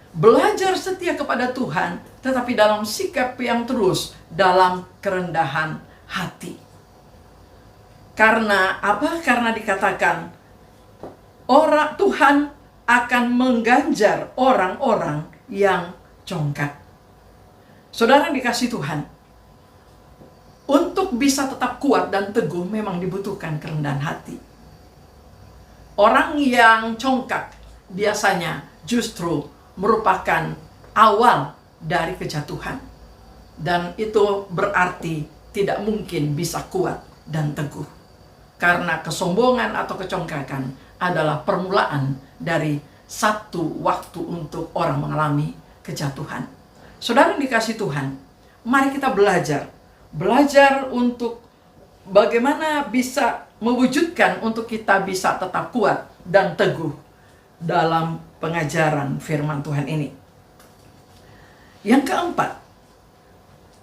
Belajar setia kepada Tuhan, tetapi dalam sikap yang terus dalam kerendahan hati. Karena apa? Karena dikatakan Tuhan akan mengganjar orang-orang yang congkak. Saudara yang dikasihi Tuhan, untuk bisa tetap kuat dan teguh memang dibutuhkan kerendahan hati. Orang yang congkak biasanya justru merupakan awal dari kejatuhan. Dan itu berarti tidak mungkin bisa kuat dan teguh. Karena kesombongan atau kecongkakan adalah permulaan dari satu waktu untuk orang mengalami kejatuhan. Saudara yang dikasihi Tuhan, mari kita belajar. Belajar untuk bagaimana bisa mewujudkan untuk kita bisa tetap kuat dan teguh dalam pengajaran firman Tuhan ini. Yang keempat,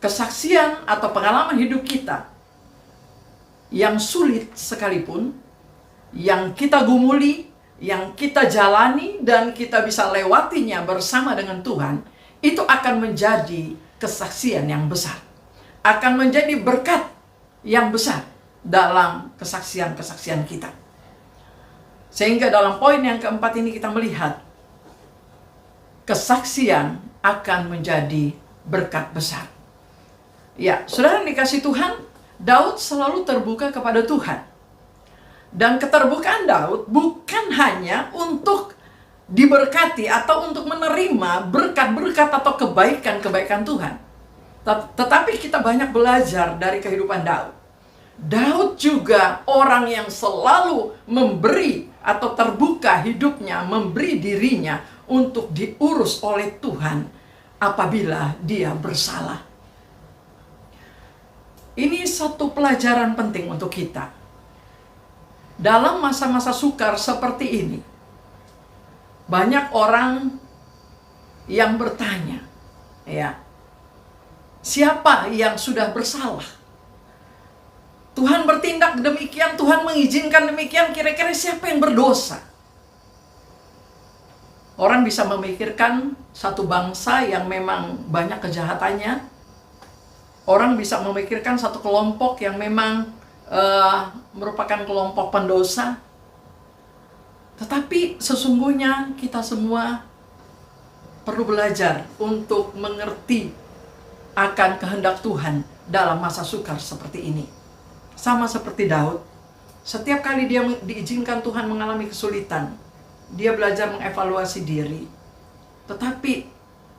kesaksian atau pengalaman hidup kita yang sulit sekalipun, yang kita gumuli, yang kita jalani dan kita bisa lewatinya bersama dengan Tuhan, itu akan menjadi kesaksian yang besar. Akan menjadi berkat yang besar dalam kesaksian-kesaksian kita. Sehingga dalam poin yang keempat ini kita melihat kesaksian akan menjadi berkat besar. Ya, saudara yang dikasihi Tuhan, Daud selalu terbuka kepada Tuhan. Dan keterbukaan Daud bukan hanya untuk diberkati atau untuk menerima berkat-berkat atau kebaikan-kebaikan Tuhan. Tetapi kita banyak belajar dari kehidupan Daud. Daud juga orang yang selalu memberi atau terbuka hidupnya, memberi dirinya untuk diurus oleh Tuhan apabila dia bersalah. Ini satu pelajaran penting untuk kita. Dalam masa-masa sukar seperti ini, banyak orang yang bertanya, ya, siapa yang sudah bersalah? Tuhan bertindak demikian, Tuhan mengizinkan demikian, kira-kira siapa yang berdosa? Orang bisa memikirkan satu bangsa yang memang banyak kejahatannya. Orang bisa memikirkan satu kelompok yang memang merupakan kelompok pendosa. Tetapi sesungguhnya kita semua perlu belajar untuk mengerti akan kehendak Tuhan dalam masa sukar seperti ini. Sama seperti Daud, setiap kali dia diizinkan Tuhan mengalami kesulitan, dia belajar mengevaluasi diri. Tetapi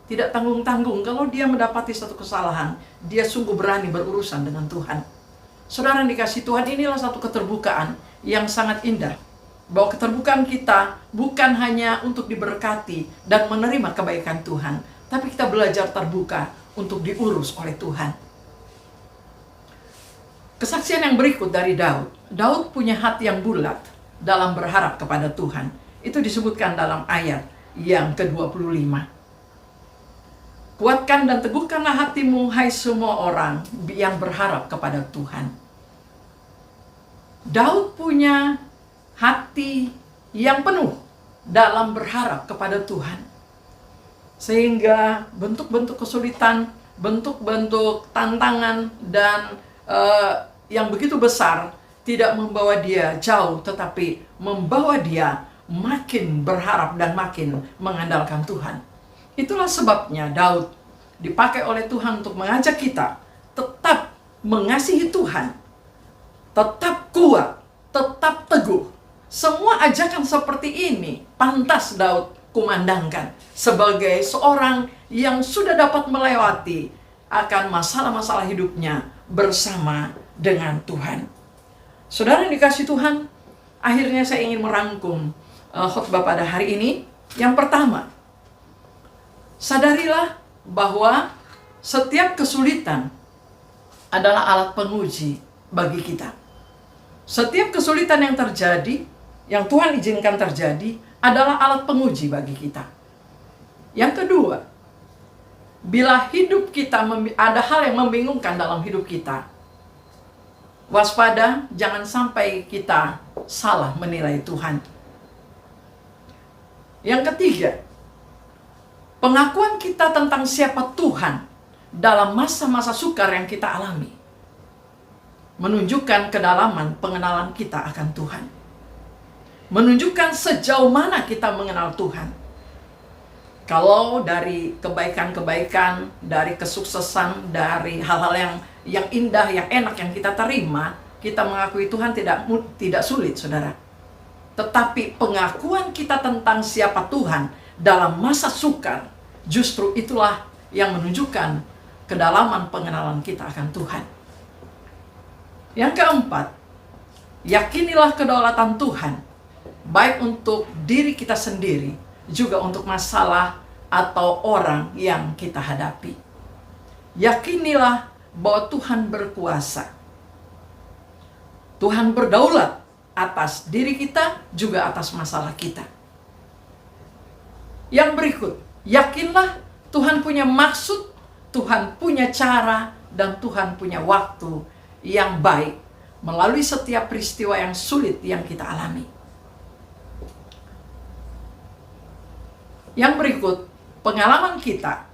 tidak tanggung-tanggung. Kalau dia mendapati satu kesalahan, dia sungguh berani berurusan dengan Tuhan. Saudara yang dikasihi Tuhan, inilah satu keterbukaan yang sangat indah. Bahwa keterbukaan kita bukan hanya untuk diberkati dan menerima kebaikan Tuhan, tapi kita belajar terbuka untuk diurus oleh Tuhan. Kesaksian yang berikut dari Daud. Daud punya hati yang bulat dalam berharap kepada Tuhan. Itu disebutkan dalam ayat yang ke-25. Kuatkan dan teguhkanlah hatimu, hai semua orang yang berharap kepada Tuhan. Daud punya hati yang penuh dalam berharap kepada Tuhan. Sehingga bentuk-bentuk kesulitan, bentuk-bentuk tantangan dan yang begitu besar tidak membawa dia jauh, tetapi membawa dia makin berharap dan makin mengandalkan Tuhan. Itulah sebabnya Daud dipakai oleh Tuhan untuk mengajak kita tetap mengasihi Tuhan, tetap kuat, tetap teguh. Semua ajakan seperti ini pantas Daud kumandangkan sebagai seorang yang sudah dapat melewati akan masalah-masalah hidupnya bersama dengan Tuhan. Saudara yang dikasihi Tuhan, akhirnya saya ingin merangkum khotbah pada hari ini. Yang pertama, sadarilah bahwa setiap kesulitan adalah alat penguji bagi kita. Setiap kesulitan yang terjadi, yang Tuhan izinkan terjadi, adalah alat penguji bagi kita. Yang kedua, bila hidup kita ada hal yang membingungkan dalam hidup kita, waspada, jangan sampai kita salah menilai Tuhan. Yang ketiga, pengakuan kita tentang siapa Tuhan dalam masa-masa sukar yang kita alami menunjukkan kedalaman pengenalan kita akan Tuhan. Menunjukkan sejauh mana kita mengenal Tuhan. Kalau dari kebaikan-kebaikan, dari kesuksesan, dari hal-hal yang indah, yang enak yang kita terima, kita mengakui Tuhan tidak sulit, saudara. Tetapi pengakuan kita tentang siapa Tuhan dalam masa sukar, justru itulah yang menunjukkan kedalaman pengenalan kita akan Tuhan. Yang keempat, yakinilah kedaulatan Tuhan, baik untuk diri kita sendiri, juga untuk masalah atau orang yang kita hadapi. Yakinilah bahwa Tuhan berkuasa. Tuhan berdaulat atas diri kita, juga atas masalah kita. Yang berikut, yakinlah Tuhan punya maksud, Tuhan punya cara, dan Tuhan punya waktu yang baik melalui setiap peristiwa yang sulit yang kita alami. Yang berikut, pengalaman kita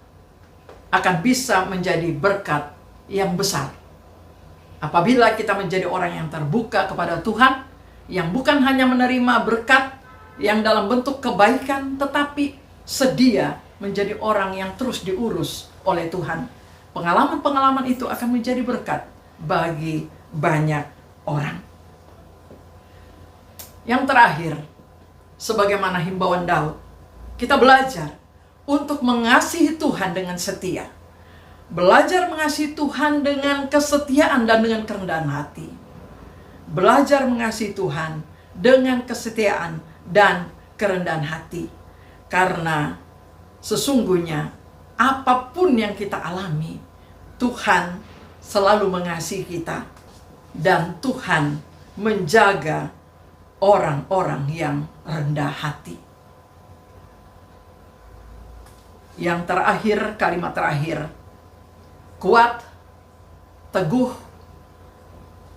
akan bisa menjadi berkat yang besar apabila kita menjadi orang yang terbuka kepada Tuhan, yang bukan hanya menerima berkat yang dalam bentuk kebaikan, tetapi sedia menjadi orang yang terus diurus oleh Tuhan. Pengalaman-pengalaman itu akan menjadi berkat bagi banyak orang. Yang terakhir, sebagaimana himbauan Daud, kita belajar untuk mengasihi Tuhan dengan setia. Belajar mengasihi Tuhan dengan kesetiaan dan dengan kerendahan hati. Belajar mengasihi Tuhan dengan kesetiaan dan kerendahan hati. Karena sesungguhnya apapun yang kita alami, Tuhan selalu mengasihi kita. Dan Tuhan menjaga orang-orang yang rendah hati. Yang terakhir, kalimat terakhir, kuat, teguh,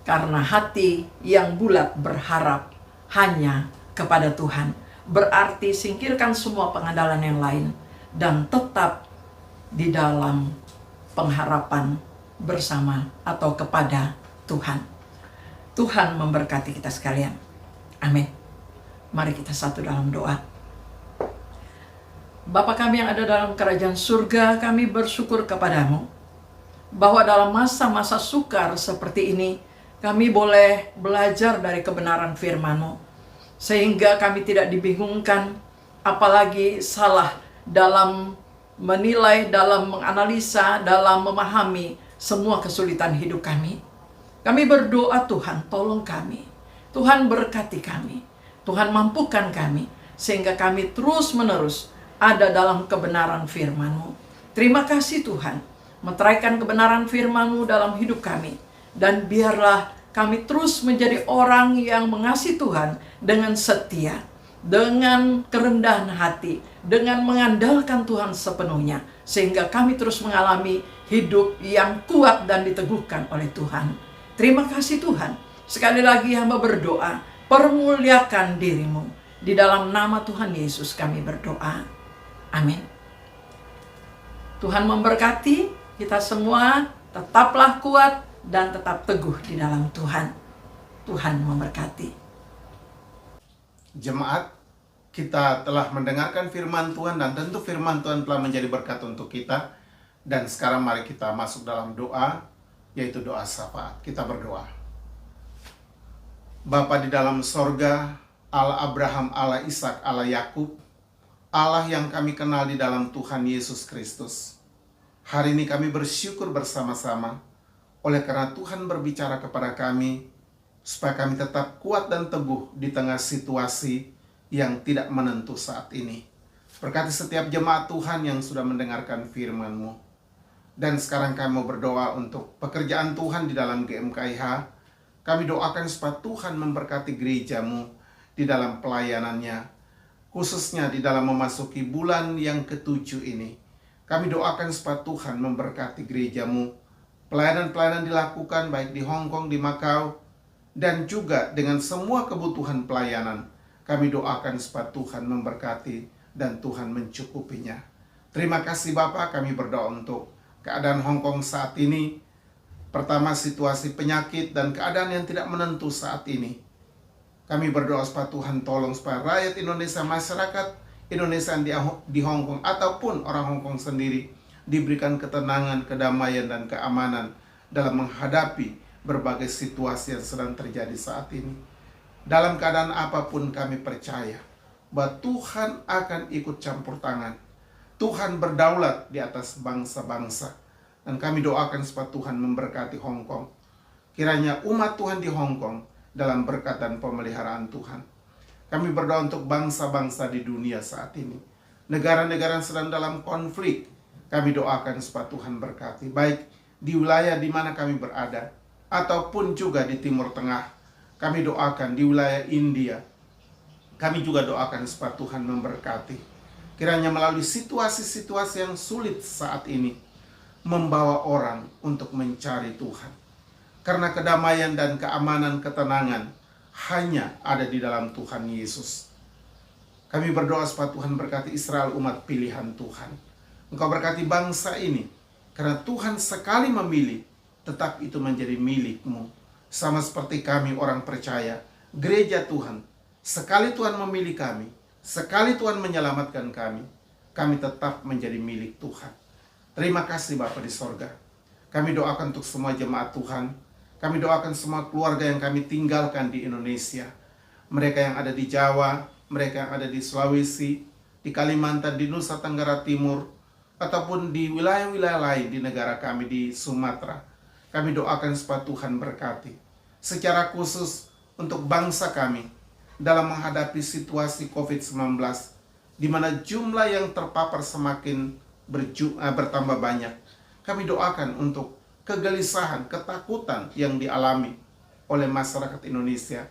karena hati yang bulat berharap hanya kepada Tuhan. Berarti singkirkan semua pengandalan yang lain dan tetap di dalam pengharapan bersama atau kepada Tuhan. Tuhan memberkati kita sekalian. Amin. Mari kita satu dalam doa. Bapa kami yang ada dalam kerajaan surga, kami bersyukur kepadamu bahwa dalam masa-masa sukar seperti ini, kami boleh belajar dari kebenaran firman-Mu, sehingga kami tidak dibingungkan, apalagi salah dalam menilai, dalam menganalisa, dalam memahami semua kesulitan hidup kami. Kami berdoa, Tuhan, tolong kami. Tuhan berkati kami. Tuhan mampukan kami, sehingga kami terus-menerus ada dalam kebenaran firman-Mu. Terima kasih Tuhan, meteraikan kebenaran firman-Mu dalam hidup kami. Dan biarlah kami terus menjadi orang yang mengasihi Tuhan dengan setia, dengan kerendahan hati, dengan mengandalkan Tuhan sepenuhnya. Sehingga kami terus mengalami hidup yang kuat dan diteguhkan oleh Tuhan. Terima kasih Tuhan. Sekali lagi hamba berdoa, permuliakan diri-Mu. Di dalam nama Tuhan Yesus kami berdoa. Amin. Tuhan memberkati kita semua. Tetaplah kuat dan tetap teguh di dalam Tuhan. Tuhan memberkati. Jemaat, kita telah mendengarkan firman Tuhan dan tentu firman Tuhan telah menjadi berkat untuk kita. Dan sekarang mari kita masuk dalam doa, yaitu doa syafaat. Kita berdoa. Bapa di dalam sorga, Allah Abraham, Allah Ishak, Allah Yakub, Allah yang kami kenal di dalam Tuhan Yesus Kristus. Hari ini kami bersyukur bersama-sama oleh karena Tuhan berbicara kepada kami supaya kami tetap kuat dan teguh di tengah situasi yang tidak menentu saat ini. Berkati setiap jemaat Tuhan yang sudah mendengarkan firman-Mu. Dan sekarang kami mau berdoa untuk pekerjaan Tuhan di dalam GMKIH. Kami doakan supaya Tuhan memberkati gereja-Mu di dalam pelayanannya, khususnya di dalam memasuki bulan yang ke-7 ini. Kami doakan supaya Tuhan memberkati gereja-Mu. Pelayanan-pelayanan dilakukan baik di Hong Kong, di Macau, dan juga dengan semua kebutuhan pelayanan. Kami doakan supaya Tuhan memberkati dan Tuhan mencukupinya. Terima kasih Bapak, kami berdoa untuk keadaan Hong Kong saat ini. Pertama, situasi penyakit dan keadaan yang tidak menentu saat ini. Kami berdoa supaya Tuhan tolong supaya rakyat Indonesia, masyarakat Indonesia di Hong Kong ataupun orang Hong Kong sendiri diberikan ketenangan, kedamaian, dan keamanan dalam menghadapi berbagai situasi yang sedang terjadi saat ini. Dalam keadaan apapun kami percaya bahwa Tuhan akan ikut campur tangan. Tuhan berdaulat di atas bangsa-bangsa. Dan kami doakan supaya Tuhan memberkati Hong Kong. Kiranya umat Tuhan di Hong Kong dalam berkat dan pemeliharaan Tuhan. Kami berdoa untuk bangsa-bangsa di dunia saat ini. Negara-negara yang sedang dalam konflik, kami doakan supaya Tuhan berkati. Baik di wilayah di mana kami berada, ataupun juga di Timur Tengah. Kami doakan di wilayah India. Kami juga doakan supaya Tuhan memberkati. Kiranya melalui situasi-situasi yang sulit saat ini, membawa orang untuk mencari Tuhan. Karena kedamaian dan keamanan, ketenangan hanya ada di dalam Tuhan Yesus. Kami berdoa supaya Tuhan berkati Israel, umat pilihan Tuhan. Engkau berkati bangsa ini, karena Tuhan sekali memilih, tetap itu menjadi milik-Mu. Sama seperti kami orang percaya, gereja Tuhan, sekali Tuhan memilih kami, sekali Tuhan menyelamatkan kami, kami tetap menjadi milik Tuhan. Terima kasih Bapa di sorga. Kami doakan untuk semua jemaat Tuhan. Kami doakan semua keluarga yang kami tinggalkan di Indonesia. Mereka yang ada di Jawa, mereka yang ada di Sulawesi, di Kalimantan, di Nusa Tenggara Timur, ataupun di wilayah-wilayah lain di negara kami di Sumatera. Kami doakan supaya Tuhan berkati. Secara khusus untuk bangsa kami dalam menghadapi situasi COVID-19, di mana jumlah yang terpapar semakin bertambah banyak. Kami doakan untuk kegelisahan, ketakutan yang dialami oleh masyarakat Indonesia.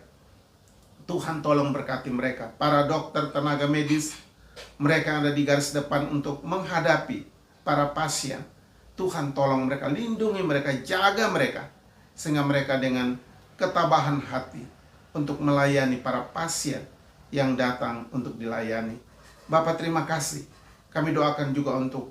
Tuhan tolong berkati mereka, para dokter, tenaga medis, mereka yang ada di garis depan untuk menghadapi para pasien. Tuhan tolong mereka, lindungi mereka, jaga mereka, sehingga mereka dengan ketabahan hati untuk melayani para pasien yang datang untuk dilayani. Bapak terima kasih. Kami doakan juga untuk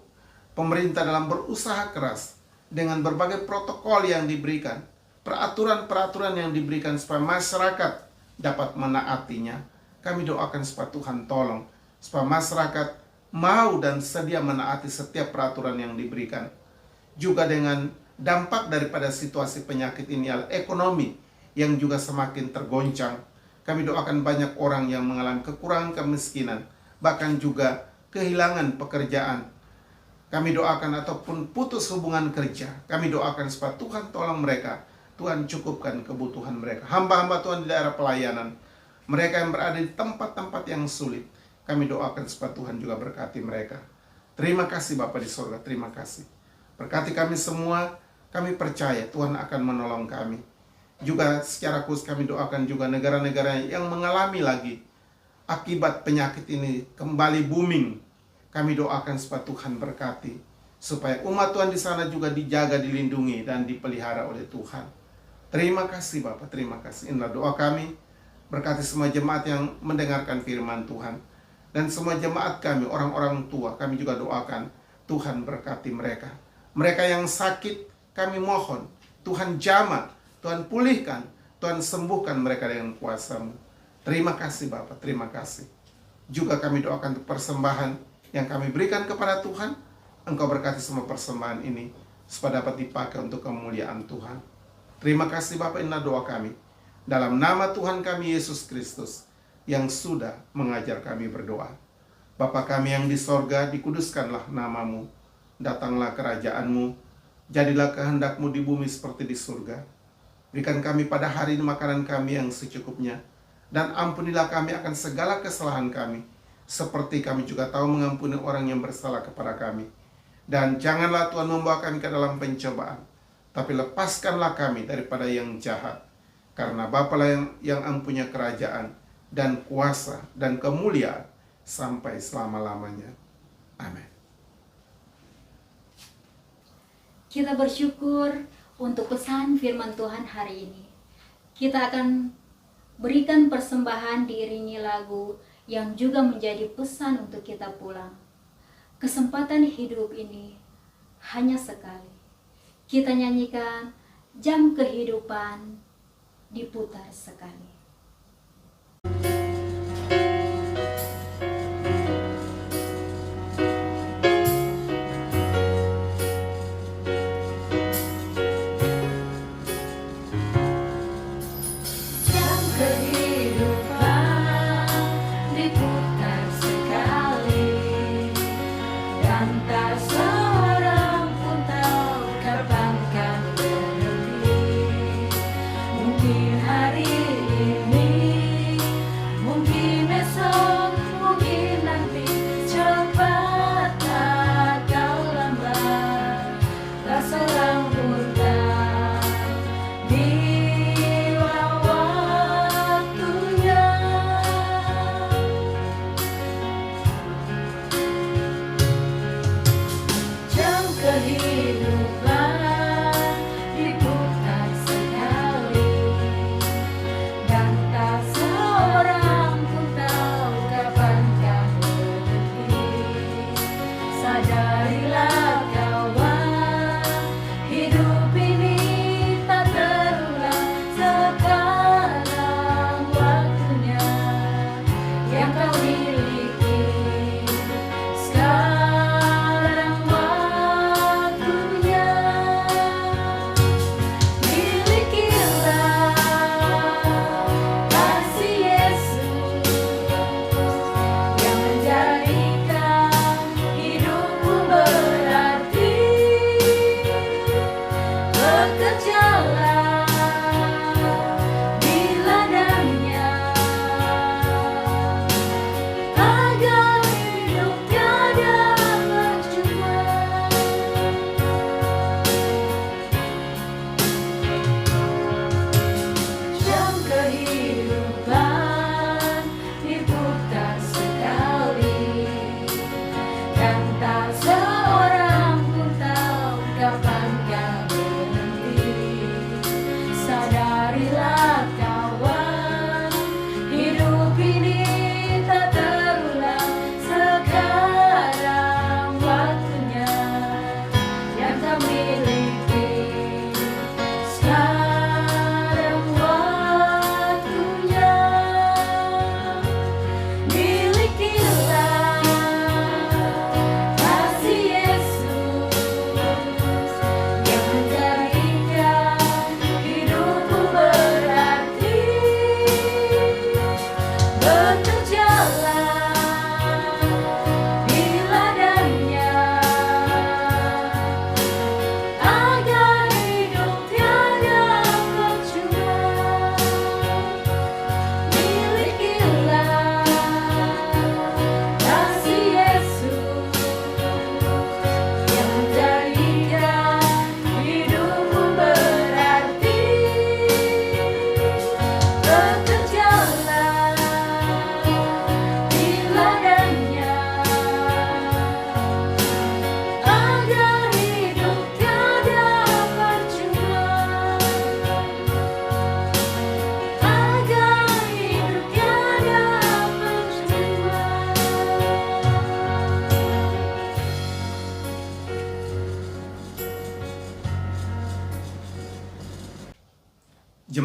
pemerintah dalam berusaha keras dengan berbagai protokol yang diberikan, peraturan-peraturan yang diberikan supaya masyarakat dapat menaatinya. Kami doakan supaya Tuhan tolong, supaya masyarakat mau dan sedia menaati setiap peraturan yang diberikan. Juga dengan dampak daripada situasi penyakit ini, ekonomi yang juga semakin tergoncang. Kami doakan banyak orang yang mengalami kekurangan kemiskinan, bahkan juga kehilangan pekerjaan. Kami doakan ataupun putus hubungan kerja. Kami doakan supaya Tuhan tolong mereka. Tuhan cukupkan kebutuhan mereka. Hamba-hamba Tuhan di daerah pelayanan, mereka yang berada di tempat-tempat yang sulit, kami doakan supaya Tuhan juga berkati mereka. Terima kasih Bapa di surga, terima kasih. Berkati kami semua, kami percaya Tuhan akan menolong kami. Juga secara khusus kami doakan juga negara-negara yang mengalami lagi akibat penyakit ini kembali booming. Kami doakan supaya Tuhan berkati, supaya umat Tuhan di sana juga dijaga, dilindungi, dan dipelihara oleh Tuhan. Terima kasih Bapak, terima kasih. Inilah doa kami. Berkati semua jemaat yang mendengarkan firman Tuhan. Dan semua jemaat kami, orang-orang tua, kami juga doakan Tuhan berkati mereka. Mereka yang sakit, kami mohon Tuhan jamah, Tuhan pulihkan, Tuhan sembuhkan mereka dengan kuasa-Mu. Terima kasih Bapa, terima kasih. Juga kami doakan untuk persembahan yang kami berikan kepada Tuhan. Engkau berkati semua persembahan ini supaya dapat dipakai untuk kemuliaan Tuhan. Terima kasih Bapa, inilah doa kami. Dalam nama Tuhan kami Yesus Kristus yang sudah mengajar kami berdoa. Bapa kami yang di sorga, dikuduskanlah nama-Mu. Datanglah kerajaan-Mu. Jadilah kehendak-Mu di bumi seperti di surga. Berikan kami pada hari ini makanan kami yang secukupnya. Dan ampunilah kami akan segala kesalahan kami, seperti kami juga tahu mengampuni orang yang bersalah kepada kami. Dan janganlah Tuhan membawa kami ke dalam pencobaan, tapi lepaskanlah kami daripada yang jahat. Karena Bapalah yang mempunyai kerajaan dan kuasa dan kemuliaan sampai selama-lamanya. Amin. Kita bersyukur untuk pesan firman Tuhan hari ini. Kita akan berikan persembahan diiringi lagu yang juga menjadi pesan untuk kita pulang. Kesempatan hidup ini hanya sekali. Kita nyanyikan jam kehidupan diputar sekali.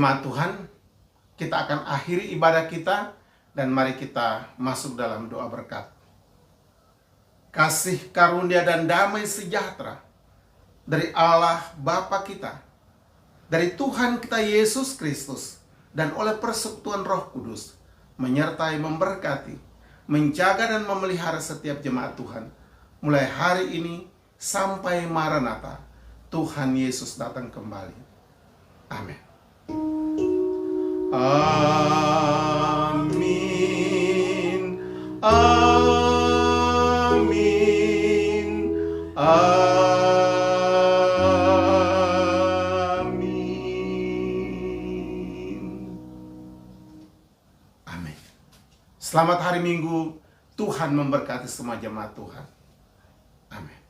Jemaat Tuhan, kita akan akhiri ibadah kita dan mari kita masuk dalam doa berkat. Kasih karunia dan damai sejahtera dari Allah Bapa kita, dari Tuhan kita Yesus Kristus, dan oleh persekutuan Roh Kudus, menyertai, memberkati, menjaga dan memelihara setiap jemaat Tuhan, mulai hari ini sampai Maranatha, Tuhan Yesus datang kembali. Amin. Amin. Amin. Amin. Amin. Selamat hari Minggu. Tuhan memberkati semua jemaat Tuhan. Amin.